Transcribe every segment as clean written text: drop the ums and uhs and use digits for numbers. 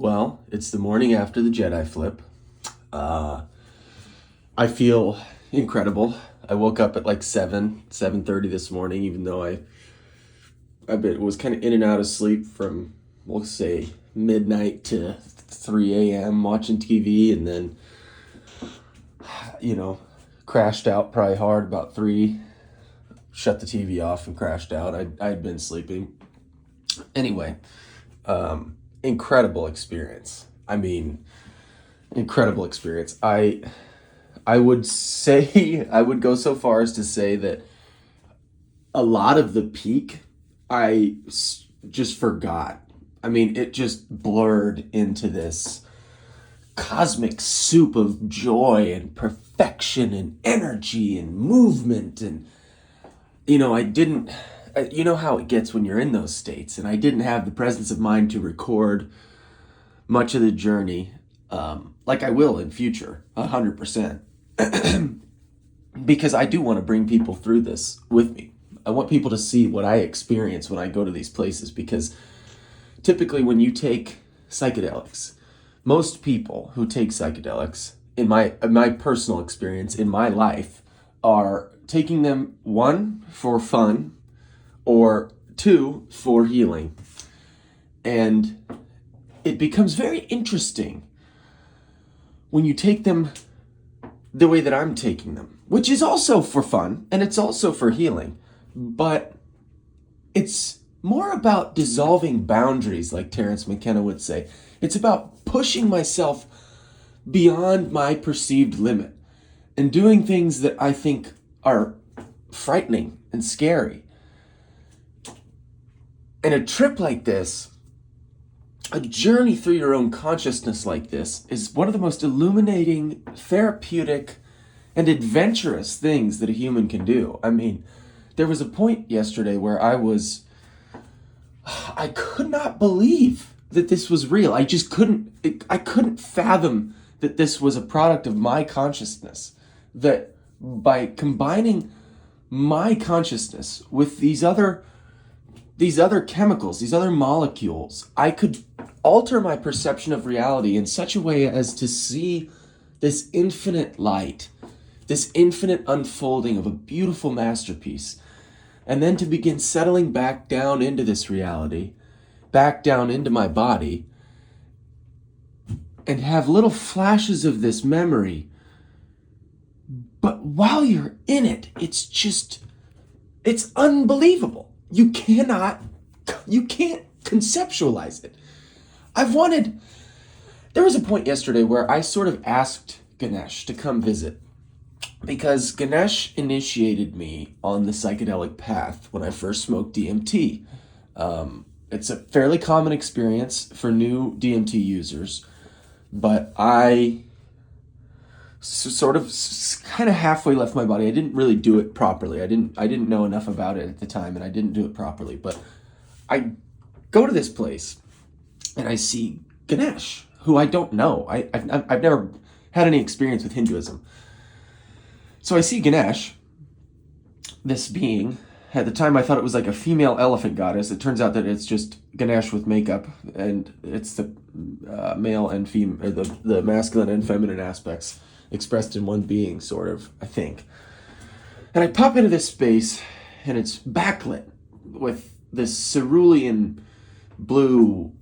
Well, it's the morning after the Jedi flip. I feel incredible. I woke up at like 7:30 this morning, even though was kind of in and out of sleep from, we'll say, midnight to 3 a.m. watching TV, and then, crashed out probably hard about 3, shut the TV off and crashed out. I'd been sleeping. Anyway, incredible experience. I mean, incredible experience. I would say, I would go so far as to say that a lot of the peak just forgot. I mean, it just blurred into this cosmic soup of joy and perfection and energy and movement. And, I didn't, you know how it gets when you're in those states. And I didn't have the presence of mind to record much of the journey, like I will in future, 100%. Because I do want to bring people through this with me. I want people to see what I experience when I go to these places, because typically when you take psychedelics, most people who take psychedelics, in my personal experience in my life, are taking them, 1, for fun, or 2, for healing. And it becomes very interesting when you take them the way that I'm taking them, which is also for fun and it's also for healing, but it's more about dissolving boundaries, like Terence McKenna would say. It's about pushing myself beyond my perceived limit and doing things that I think are frightening and scary. And a trip like this, a journey through your own consciousness like this, is one of the most illuminating, therapeutic, and adventurous things that a human can do. I mean, there was a point yesterday where I could not believe that this was real. I couldn't fathom that this was a product of my consciousness. That by combining my consciousness with these other chemicals, these other molecules, I could alter my perception of reality in such a way as to see this infinite light, this infinite unfolding of a beautiful masterpiece, and then to begin settling back down into this reality, back down into my body, and have little flashes of this memory. But while you're in it, it's unbelievable. You can't conceptualize it. There was a point yesterday where I sort of asked Ganesh to come visit, because Ganesh initiated me on the psychedelic path when I first smoked DMT. It's a fairly common experience for new DMT users, but I sort of kind of halfway left my body. I didn't really do it properly. I didn't know enough about it at the time, and I didn't do it properly. But I go to this place, and I see Ganesh, who I don't know. I've never had any experience with Hinduism. So I see Ganesh, this being. At the time, I thought it was like a female elephant goddess. It turns out that it's just Ganesh with makeup, and it's the male and female, or the masculine and feminine aspects expressed in one being, sort of, I think. And I pop into this space, and it's backlit with this cerulean blue,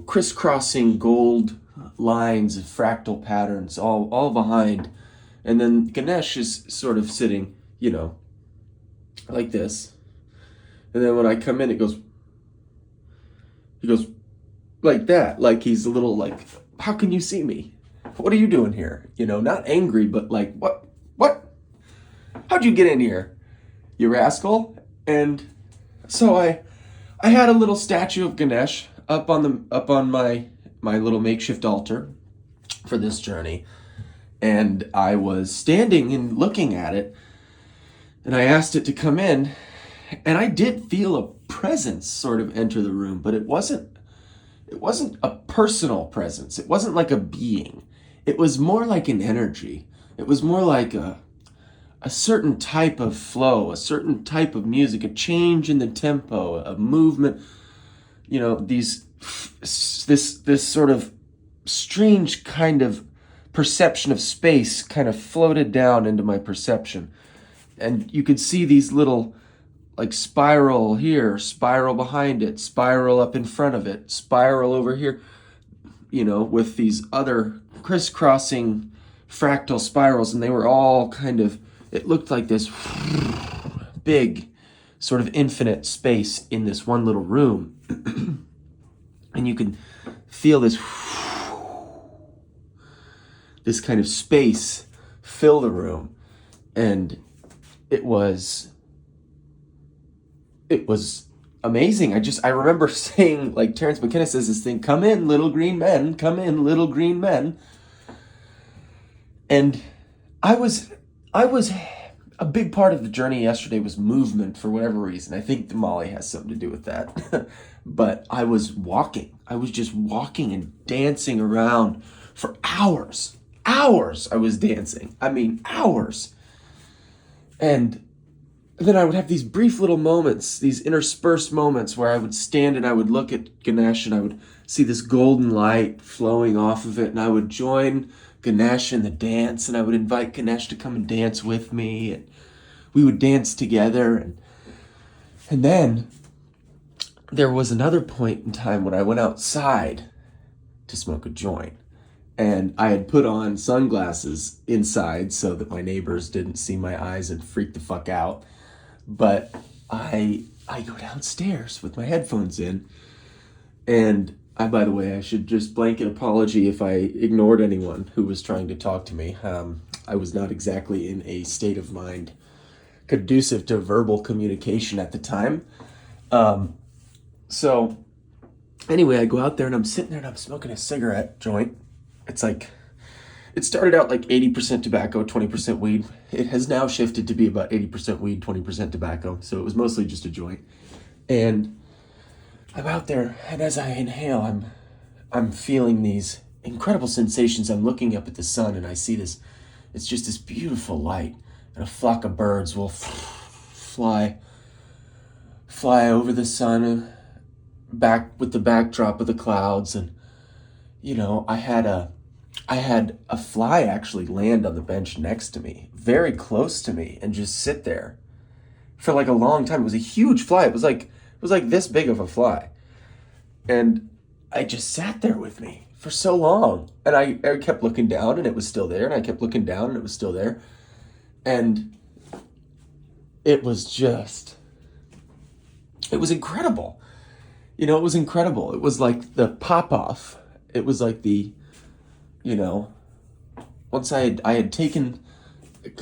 crisscrossing gold lines of fractal patterns all behind. And then Ganesh is sort of sitting, like this. And then when I come in, he goes like that. Like he's a little like, how can you see me? What are you doing here? Not angry, but like, what? How'd you get in here, you rascal? And so I had a little statue of Ganesh up on my little makeshift altar for this journey. And I was standing and looking at it, and I asked it to come in, and I did feel a presence sort of enter the room, but it wasn't a personal presence. It wasn't like a being. It was more like an energy. It was more like a certain type of flow, a certain type of music, a change in the tempo, a movement, this sort of strange kind of perception of space kind of floated down into my perception. And you could see these little, like, spiral here, spiral behind it, spiral up in front of it, spiral over here, with these other crisscrossing fractal spirals. And they were all kind of, it looked like this big sort of infinite space in this one little room. And you could feel this kind of space fill the room. And it was amazing. I remember saying, like Terrence McKenna says this thing, "Come in, little green men, come in, little green men." And I was a big part of the journey yesterday was movement for whatever reason. I think the Molly has something to do with that. But I was walking. I was just walking and dancing around for hours. Hours I was dancing. I mean, hours. And then I would have these brief little moments, these interspersed moments where I would stand and I would look at Ganesh and I would see this golden light flowing off of it, and I would join Ganesh in the dance, and I would invite Ganesh to come and dance with me, and we would dance together. And then there was another point in time when I went outside to smoke a joint. And I had put on sunglasses inside so that my neighbors didn't see my eyes and freak the fuck out. But I go downstairs with my headphones in. And by the way, I should just blanket apology if I ignored anyone who was trying to talk to me. I was not exactly in a state of mind conducive to verbal communication at the time. So anyway, I go out there and I'm sitting there and I'm smoking a cigarette joint. It's like, it started out like 80% tobacco, 20% weed. It has now shifted to be about 80% weed, 20% tobacco. So it was mostly just a joint. And I'm out there, and as I inhale, I'm feeling these incredible sensations. I'm looking up at the sun, and I see this, it's just this beautiful light. And a flock of birds will fly over the sun, back with the backdrop of the clouds. And, I had a fly actually land on the bench next to me, very close to me, and just sit there for like a long time. It was a huge fly. It was like this big of a fly. And I just sat there with me for so long. And I kept looking down and it was still there. And I kept looking down and it was still there. And it was incredible. It was incredible. It was like the pop-off. It was like the, once I had taken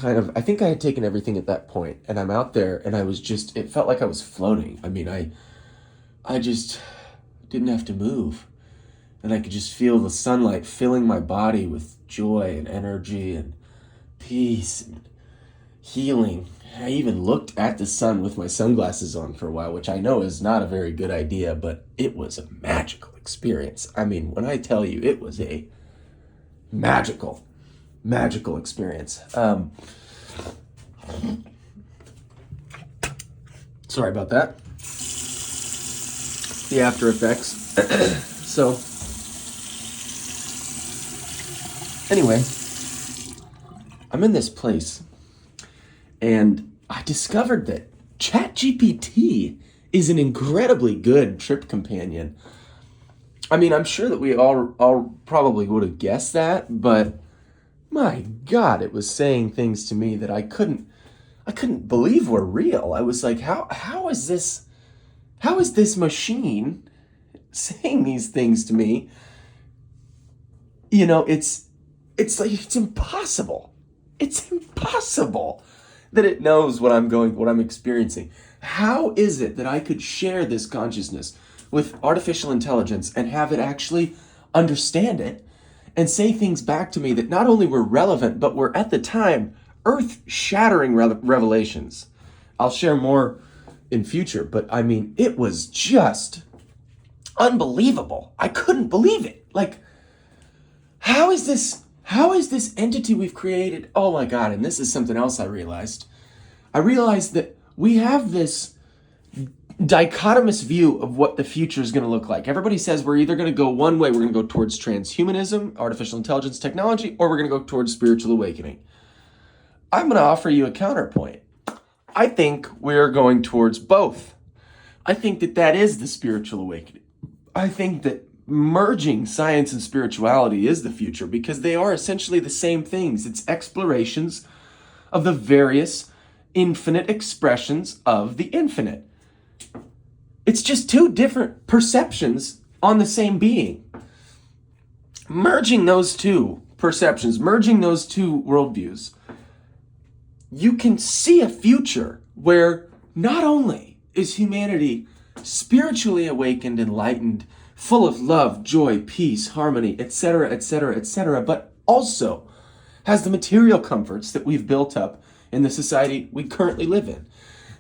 I think I had taken everything at that point, and I'm out there and it felt like I was floating. I mean, I just didn't have to move, and I could just feel the sunlight filling my body with joy and energy and peace and healing. I even looked at the sun with my sunglasses on for a while, which I know is not a very good idea, but it was a magical experience. I mean, when I tell you, it was a magical experience. Sorry about that. The after effects. So, anyway, I'm in this place, and I discovered that ChatGPT is an incredibly good trip companion. I mean, I'm sure that we all probably would have guessed that, but my God, it was saying things to me that I couldn't believe were real. I was like, how is this machine saying these things to me? It's like, it's impossible. It's impossible that it knows what I'm experiencing. How is it that I could share this consciousness with artificial intelligence and have it actually understand it and say things back to me that not only were relevant, but were at the time earth-shattering revelations? I'll share more in future, but I mean, it was just unbelievable. I couldn't believe it. Like, how is this entity we've created? Oh my God, and this is something else I realized. I realized that we have this dichotomous view of what the future is going to look like. Everybody says we're either going to go one way, we're going to go towards transhumanism, artificial intelligence technology, or we're going to go towards spiritual awakening. I'm going to offer you a counterpoint. I think we're going towards both. I think that is the spiritual awakening. I think that merging science and spirituality is the future because they are essentially the same things. It's explorations of the various infinite expressions of the infinite. It's just two different perceptions on the same being. Merging those two perceptions, merging those two worldviews, you can see a future where not only is humanity spiritually awakened, enlightened, full of love, joy, peace, harmony, etc., etc., etc., but also has the material comforts that we've built up in the society we currently live in.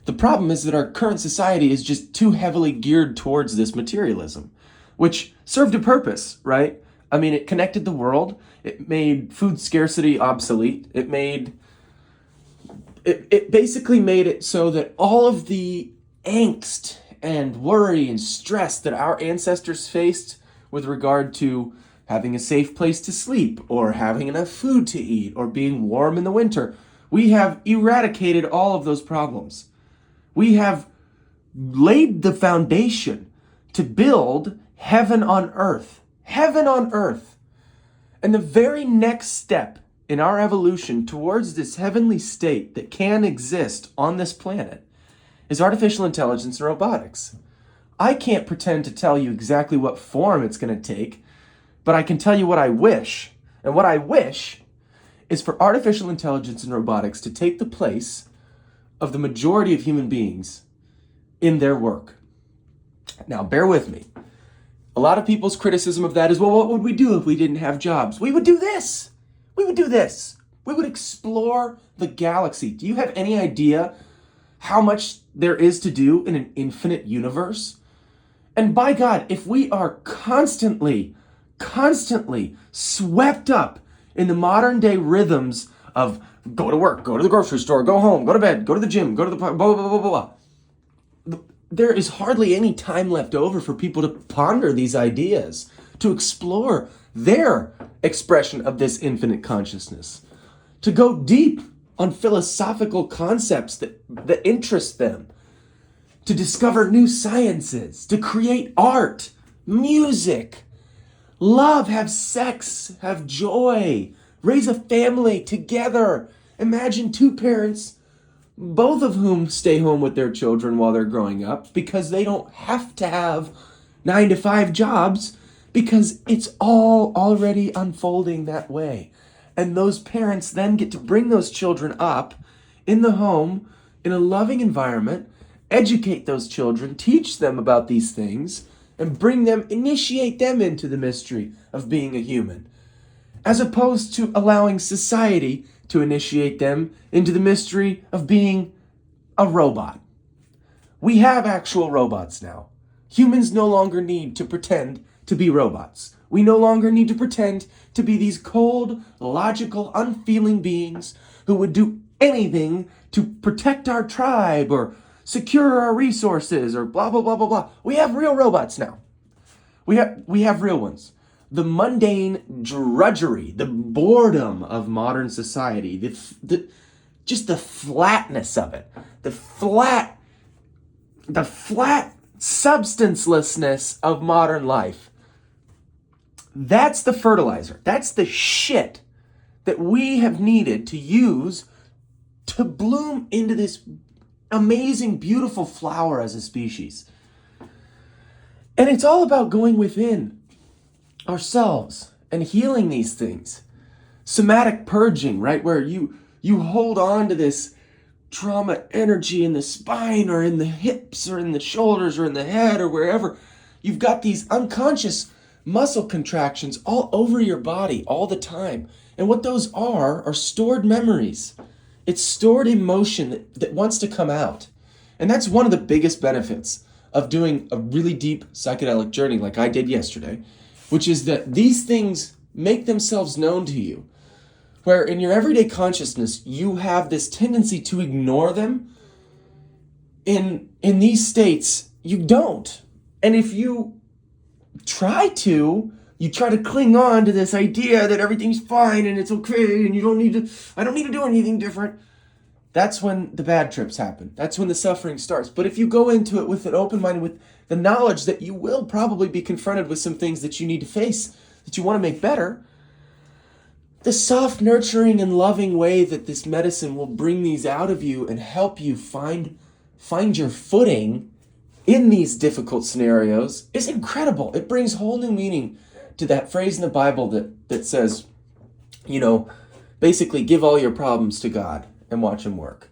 The problem is that our current society is just too heavily geared towards this materialism, which served a purpose, right? I mean, it connected the world. It made food scarcity obsolete. It basically made it so that all of the angst and worry and stress that our ancestors faced with regard to having a safe place to sleep or having enough food to eat or being warm in the winter, we have eradicated all of those problems. We have laid the foundation to build heaven on earth. Heaven on earth. And the very next step in our evolution towards this heavenly state that can exist on this planet is artificial intelligence and robotics. I can't pretend to tell you exactly what form it's going to take, but I can tell you what I wish. And what I wish is for artificial intelligence and robotics to take the place of the majority of human beings in their work. Now, bear with me. A lot of people's criticism of that is, well, what would we do if we didn't have jobs? We would do this. We would do this. We would explore the galaxy. Do you have any idea how much there is to do in an infinite universe? And by God, if we are constantly swept up in the modern day rhythms of go to work, go to the grocery store, go home, go to bed, go to the gym, go to the blah, blah, blah, blah, blah. There is hardly any time left over for people to ponder these ideas, to explore their expression of this infinite consciousness, to go deep on philosophical concepts that interest them, to discover new sciences, to create art, music, love, have sex, have joy, raise a family together. Imagine two parents, both of whom stay home with their children while they're growing up because they don't have to have 9-to-5 jobs because it's all already unfolding that way. And those parents then get to bring those children up in the home in a loving environment, educate those children, teach them about these things, and initiate them into the mystery of being a human, as opposed to allowing society to initiate them into the mystery of being a robot. We have actual robots now. Humans no longer need to pretend to be robots. We no longer need to pretend to be these cold, logical, unfeeling beings who would do anything to protect our tribe or secure our resources or blah, blah, blah, blah, blah. We have real robots now. We have real ones. The mundane drudgery, the boredom of modern society, just the flatness of it, the flat substancelessness of modern life. That's the fertilizer. That's the shit that we have needed to use to bloom into this amazing, beautiful flower as a species. And it's all about going within ourselves and healing these things. Somatic purging, right? Where you hold on to this trauma energy in the spine or in the hips or in the shoulders or in the head or wherever. You've got these unconscious muscle contractions all over your body all the time. And what those are stored memories. It's stored emotion that wants to come out. And that's one of the biggest benefits of doing a really deep psychedelic journey like I did yesterday, which is that these things make themselves known to you, where in your everyday consciousness, you have this tendency to ignore them in in these states, you don't. And if you try to cling on to this idea that everything's fine and it's okay and I don't need to do anything different. That's when the bad trips happen. That's when the suffering starts. But if you go into it with an open mind, with the knowledge that you will probably be confronted with some things that you need to face, that you want to make better, the soft, nurturing, and loving way that this medicine will bring these out of you and help you find your footing in these difficult scenarios is incredible. It brings whole new meaning to that phrase in the Bible that says, basically give all your problems to God and watch him work.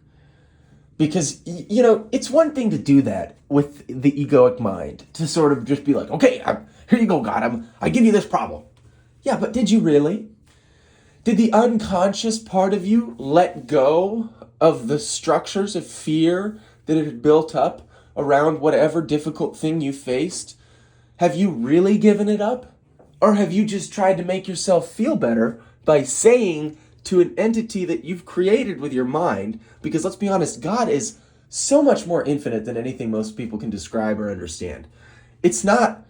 Because, it's one thing to do that with the egoic mind, to sort of just be like, okay, here you go, God, I give you this problem. Yeah, but did you really? Did the unconscious part of you let go of the structures of fear that it had built up around whatever difficult thing you faced? Have you really given it up? Or have you just tried to make yourself feel better by saying to an entity that you've created with your mind, because let's be honest, God is so much more infinite than anything most people can describe or understand. It's not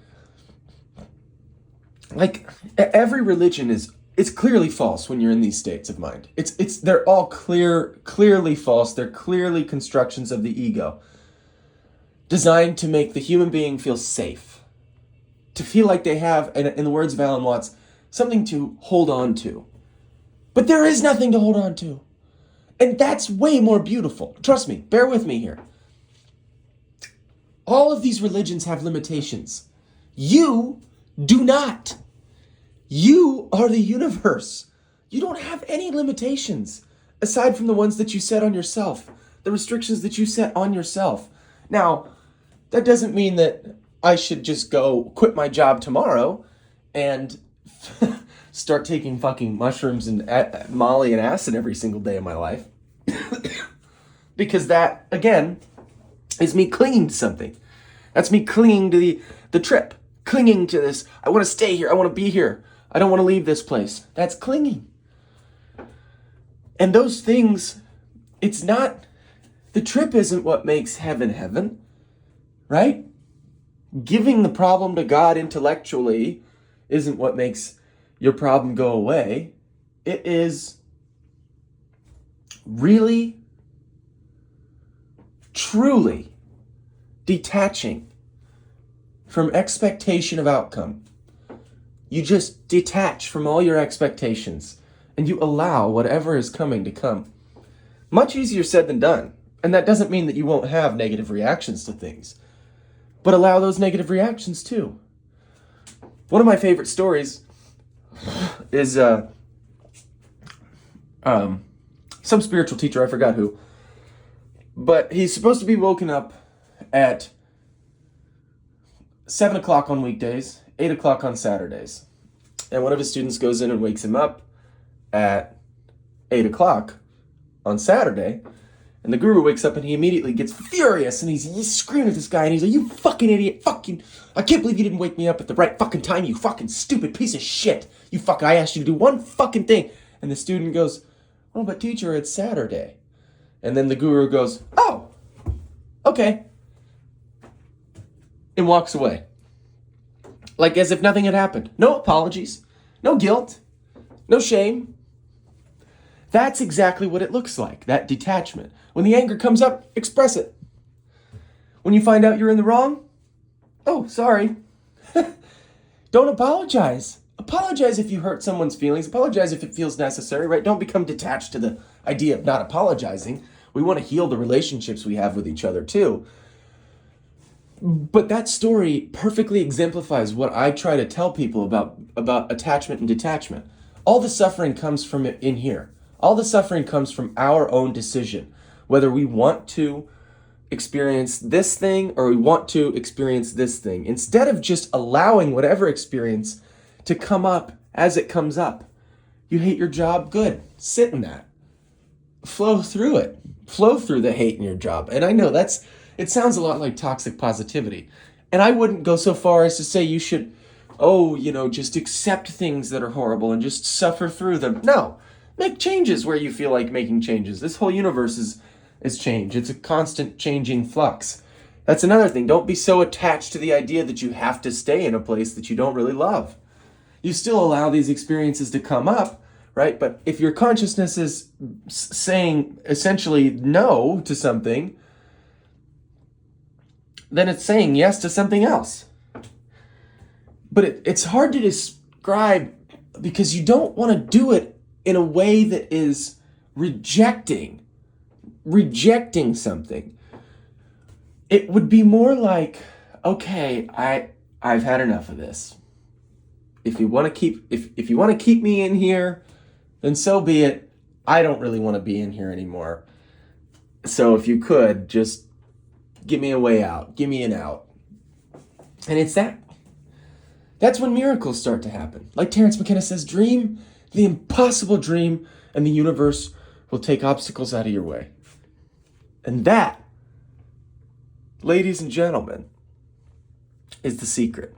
like every religion it's clearly false when you're in these states of mind. They're all clearly false. They're clearly constructions of the ego, designed to make the human being feel safe, to feel like they have, in the words of Alan Watts, something to hold on to. But there is nothing to hold on to. And that's way more beautiful. Trust me, bear with me here. All of these religions have limitations. You do not. You are the universe. You don't have any limitations aside from the ones that you set on yourself, the restrictions that you set on yourself. Now, that doesn't mean that I should just go quit my job tomorrow and start taking fucking mushrooms and Molly and acid every single day of my life. Because that, again, is me clinging to something. That's me clinging to the trip, clinging to this. I want to stay here. I want to be here. I don't want to leave this place. That's clinging. And those things, the trip isn't what makes heaven, right? Giving the problem to God intellectually isn't what makes your problem go away. It is really, truly detaching from expectation of outcome. You just detach from all your expectations and you allow whatever is coming to come. Much easier said than done. And that doesn't mean that you won't have negative reactions to things, but allow those negative reactions too. One of my favorite stories is some spiritual teacher, I forgot who, but he's supposed to be woken up at 7 o'clock on weekdays, 8 o'clock on Saturdays. And one of his students goes in and wakes him up at 8 o'clock on Saturday. And the guru wakes up and he immediately gets furious and he's screaming at this guy and he's like, "You fucking idiot, I can't believe you didn't wake me up at the right fucking time, you fucking stupid piece of shit. I asked you to do one fucking thing." And the student goes, "Oh, but teacher, it's Saturday." And then the guru goes, "Oh, okay." And walks away. Like as if nothing had happened. No apologies, no guilt, no shame. That's exactly what it looks like, that detachment. When the anger comes up, express it. When you find out you're in the wrong, oh, sorry. Don't apologize. Apologize if you hurt someone's feelings. Apologize if it feels necessary, right? Don't become detached to the idea of not apologizing. We want to heal the relationships we have with each other too. But that story perfectly exemplifies what I try to tell people about attachment and detachment. All the suffering comes from in here. All the suffering comes from our own decision, whether we want to experience this thing or we want to experience this thing. Instead of just allowing whatever experience to come up as it comes up. You hate your job? Good. Sit in that. Flow through it. Flow through the hate in your job. And I know it sounds a lot like toxic positivity. And I wouldn't go so far as to say you should, just accept things that are horrible and just suffer through them. No. Make changes where you feel like making changes. This whole universe is change. It's a constant changing flux. That's another thing. Don't be so attached to the idea that you have to stay in a place that you don't really love. You still allow these experiences to come up, right? But if your consciousness is saying essentially no to something, then it's saying yes to something else. But it's hard to describe because you don't want to do it in a way that is rejecting something. It would be more like, okay, I've had enough of this. If you want to keep me in here, then so be it. I don't really want to be in here anymore. So if you could just give me a way out, give me an out. And it's that's when miracles start to happen. Like Terence McKenna says, dream the impossible dream and the universe will take obstacles out of your way. And that, ladies and gentlemen, is the secret.